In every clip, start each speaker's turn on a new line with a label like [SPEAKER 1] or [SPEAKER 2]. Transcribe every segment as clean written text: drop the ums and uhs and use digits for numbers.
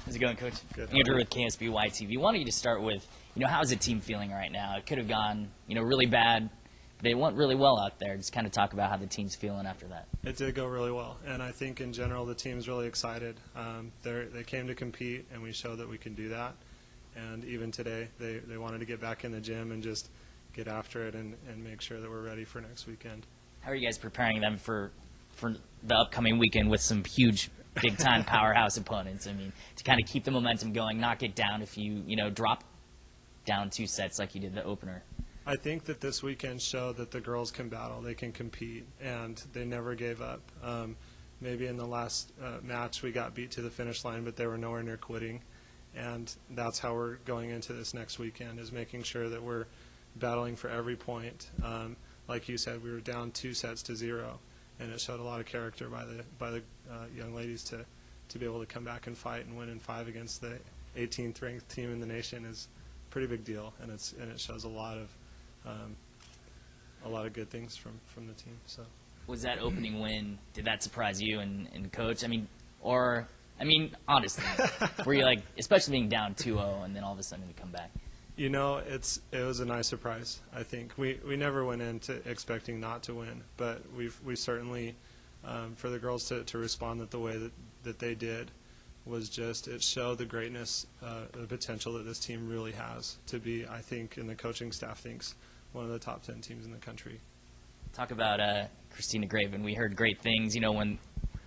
[SPEAKER 1] How's it going, Coach?
[SPEAKER 2] Good.
[SPEAKER 1] Andrew with KSBY TV. Wanted you to start with, how's the team feeling right now? It could have gone, really bad. They went really well out there. Just kind of talk about how the team's feeling after that.
[SPEAKER 2] It did go really well, and I think in general the team's really excited. They came to compete, and we showed that we can do that. And even today, they wanted to get back in the gym and just get after it and make sure that we're ready for next weekend.
[SPEAKER 1] How are you guys preparing them for the upcoming weekend with some huge, big-time powerhouse opponents? I mean, to kind of keep the momentum going, not get down if you, drop down 2 sets like you did the opener.
[SPEAKER 2] I think that this weekend showed that the girls can battle, they can compete, and they never gave up. Maybe in the last match we got beat to the finish line, but they were nowhere near quitting. And that's how we're going into this next weekend, is making sure that we're battling for every point. Like you said, we were down 2-0, and it showed a lot of character by the young ladies to be able to come back and fight and win in 5 against the 18th ranked team in the nation is a pretty big deal, and it shows a lot of good things from the team. So,
[SPEAKER 1] was that opening win? Did that surprise you and Coach? Honestly, were you like, especially being down 2-0 and then all of a sudden to come back?
[SPEAKER 2] it was a nice surprise. I think we never went into expecting not to win, but we certainly, for the girls to respond the way that they did, was just, it showed the greatness, the potential that this team really has to be, I think, and the coaching staff thinks, one of the top 10 teams in the country.
[SPEAKER 1] Talk about Christina Graven. We heard great things,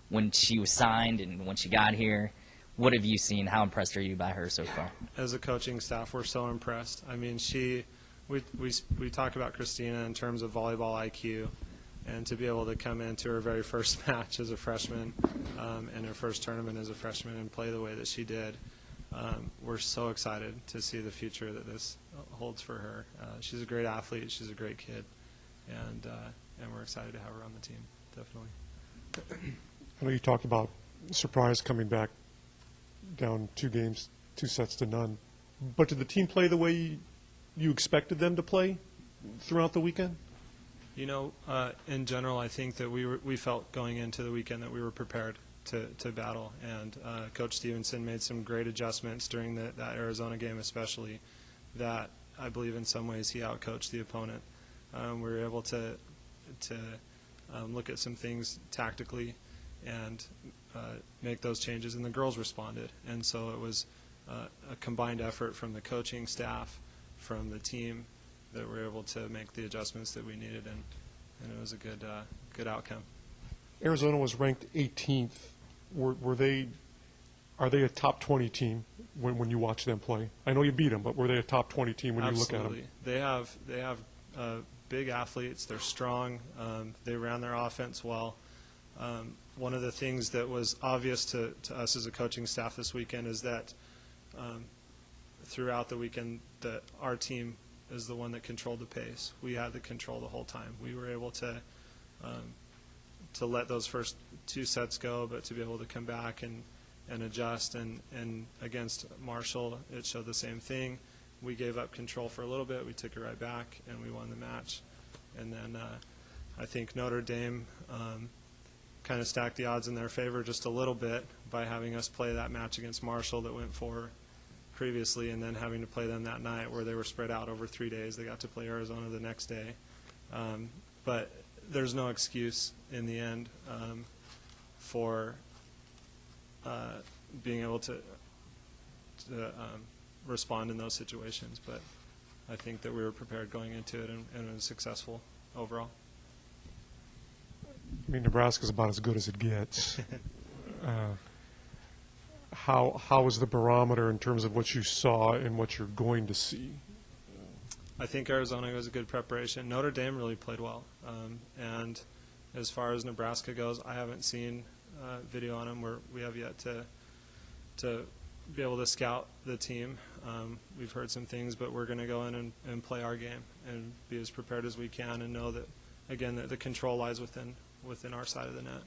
[SPEAKER 1] when she was signed and when she got here. What have you seen? How impressed are you by her so far?
[SPEAKER 2] As a coaching staff, we're so impressed. I mean, we talk about Christina in terms of volleyball IQ, and to be able to come into her very first match as a freshman and her first tournament as a freshman and play the way that she did, we're so excited to see the future that this holds for her. She's a great athlete. She's a great kid, and we're excited to have her on the team, definitely.
[SPEAKER 3] I know you talked about surprise coming back down 2 sets to none, but did the team play the way you expected them to play throughout the weekend?
[SPEAKER 2] In general, I think that we felt going into the weekend that we were prepared to battle, and Coach Stevenson made some great adjustments during that Arizona game especially, that I believe in some ways he outcoached the opponent. We were able to look at some things tactically and make those changes, and the girls responded. And so it was a combined effort from the coaching staff, from the team, that we're able to make the adjustments that we needed, and it was a good outcome.
[SPEAKER 3] Arizona was ranked 18th. Are they a top 20 team when you watch them play? I know you beat them, but were they a top 20 team when
[SPEAKER 2] Absolutely.
[SPEAKER 3] You look at them?
[SPEAKER 2] They have big athletes. They're strong. They ran their offense well. One of the things that was obvious to us as a coaching staff this weekend is that throughout the weekend that our team is the one that controlled the pace. We had the control the whole time. We were able to let those first 2 sets go, but to be able to come back and adjust. And against Marshall, it showed the same thing. We gave up control for a little bit. We took it right back, and we won the match. And then I think Notre Dame kind of stacked the odds in their favor just a little bit by having us play that match against Marshall that went 4 previously, and then having to play them that night where they were spread out over 3 days. They got to play Arizona the next day. But there's no excuse in the end for being able to respond in those situations. But I think that we were prepared going into it, and it was successful overall.
[SPEAKER 3] I mean, Nebraska's about as good as it gets. How is the barometer in terms of what you saw and what you're going to see?
[SPEAKER 2] I think Arizona was a good preparation. Notre Dame really played well. And as far as Nebraska goes, I haven't seen video on them. We have yet to be able to scout the team. We've heard some things, but we're going to go in and play our game and be as prepared as we can, and know that, again, that the control lies within our side of the net.